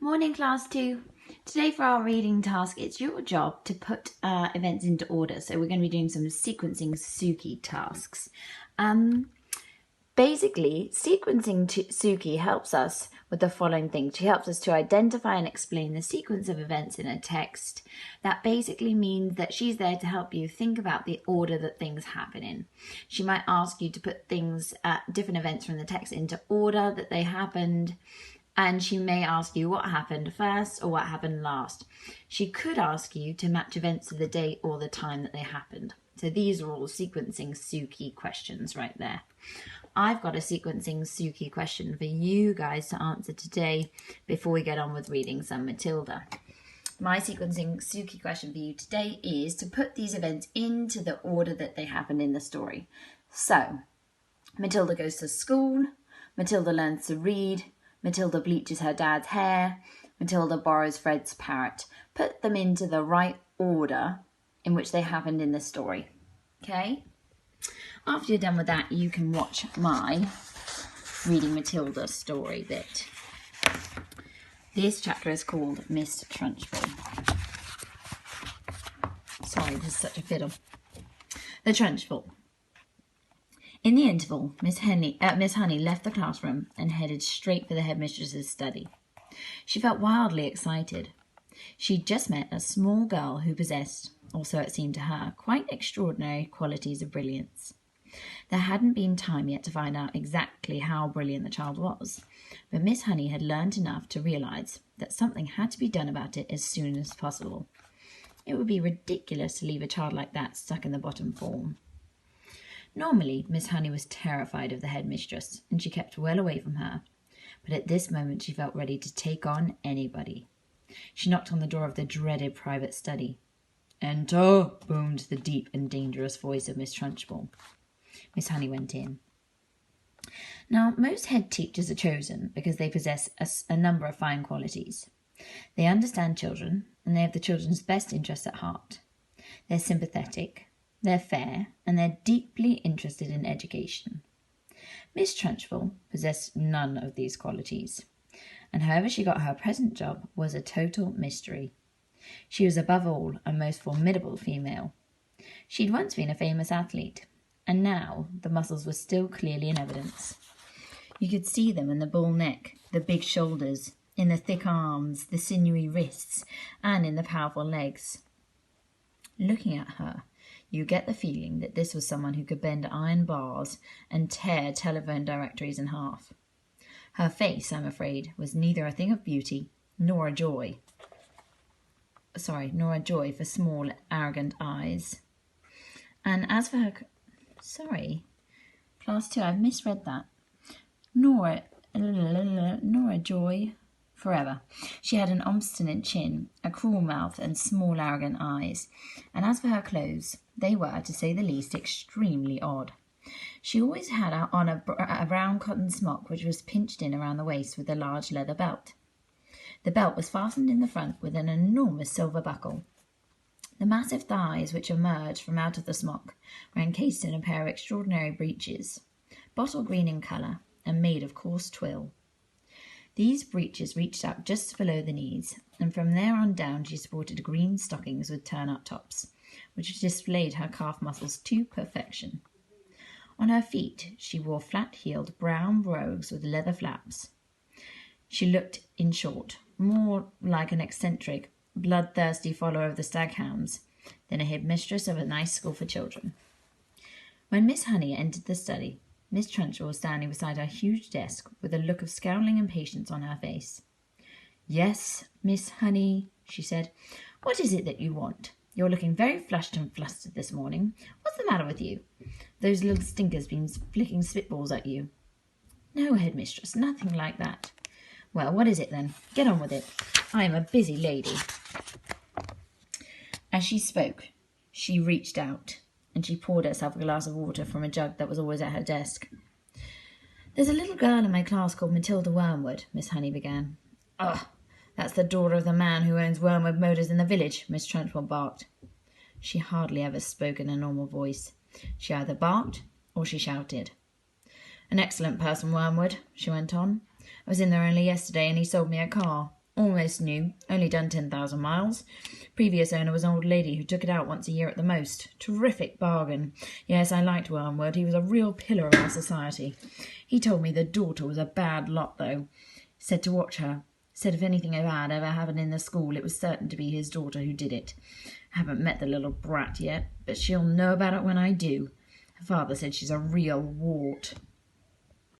Morning, class 2. Today for our reading task, it's your job to put events into order. So we're going to be doing some sequencing Suki tasks. Basically, sequencing Suki helps us with the following things. She helps us to identify and explain the sequence of events in a text. That basically means that she's there to help you think about the order that things happen in. She might ask you to put things, different events from the text into order that they happened. And she may ask you what happened first or what happened last. She could ask you to match events of the day or the time that they happened. So these are all sequencing Suki questions right there. I've got a sequencing Suki question for you guys to answer today before we get on with reading some Matilda. My sequencing Suki question for you today is to put these events into the order that they happened in the story. So, Matilda goes to school, Matilda learns to read, Matilda bleaches her dad's hair, Matilda borrows Fred's parrot. Put them into the right order in which they happened in the story. Okay? After you're done with that, you can watch my Reading Matilda story bit. This chapter is called Miss Trunchbull. Sorry, this is such a fiddle. The Trunchbull. In the interval, Miss Honey left the classroom and headed straight for the headmistress's study. She felt wildly excited. She'd just met a small girl who possessed, or so it seemed to her, quite extraordinary qualities of brilliance. There hadn't been time yet to find out exactly how brilliant the child was, but Miss Honey had learned enough to realise that something had to be done about it as soon as possible. It would be ridiculous to leave a child like that stuck in the bottom form. Normally, Miss Honey was terrified of the headmistress, and she kept well away from her. But at this moment she felt ready to take on anybody. She knocked on the door of the dreaded private study. "Enter!" boomed the deep and dangerous voice of Miss Trunchbull. Miss Honey went in. Now, most head teachers are chosen because they possess a number of fine qualities. They understand children, and they have the children's best interests at heart. They're sympathetic, they're fair, and they're deeply interested in education. Miss Trunchbull possessed none of these qualities, and however she got her present job was a total mystery. She was above all a most formidable female. She'd once been a famous athlete, and now the muscles were still clearly in evidence. You could see them in the bull neck, the big shoulders, in the thick arms, the sinewy wrists, and in the powerful legs. Looking at her, you get the feeling that this was someone who could bend iron bars and tear telephone directories in half. Her face, I'm afraid, was neither a thing of beauty nor a joy. Nor a joy for small, arrogant eyes. And as for her... Class 2, I've misread that. Nor a joy forever. She had an obstinate chin, a cruel mouth, and small, arrogant eyes. And as for her clothes, they were, to say the least, extremely odd. She always had on a brown cotton smock which was pinched in around the waist with a large leather belt. The belt was fastened in the front with an enormous silver buckle. The massive thighs which emerged from out of the smock were encased in a pair of extraordinary breeches, bottle green in colour and made of coarse twill. These breeches reached out just below the knees, and from there on down she sported green stockings with turn-up tops, which displayed her calf muscles to perfection. On her feet she wore flat-heeled brown brogues with leather flaps. She looked, in short, more like an eccentric, bloodthirsty follower of the staghounds than a headmistress of a nice school for children. When Miss Honey entered the study, Miss Trunchbull was standing beside her huge desk with a look of scowling impatience on her face. "Yes, Miss Honey," she said. "What is it that you want? You're looking very flushed and flustered this morning. What's the matter with you? Those little stinkers been flicking spitballs at you?" "No, headmistress, nothing like that." "Well, what is it then? Get on with it. I am a busy lady." As she spoke, she reached out, and she poured herself a glass of water from a jug that was always at her desk. "There's a little girl in my class called Matilda Wormwood," Miss Honey began. "Ugh, that's the daughter of the man who owns Wormwood Motors in the village," Miss Trunchbull barked. She hardly ever spoke in a normal voice. She either barked or she shouted. "An excellent person, Wormwood," she went on. "I was in there only yesterday and he sold me a car. Almost new, only done 10,000 miles. Previous owner was an old lady who took it out once a year at the most. Terrific bargain. Yes, I liked Wormwood. He was a real pillar of our society. He told me the daughter was a bad lot, though. Said to watch her. Said if anything bad ever happened in the school, it was certain to be his daughter who did it. I haven't met the little brat yet, but she'll know about it when I do. Her father said she's a real wart.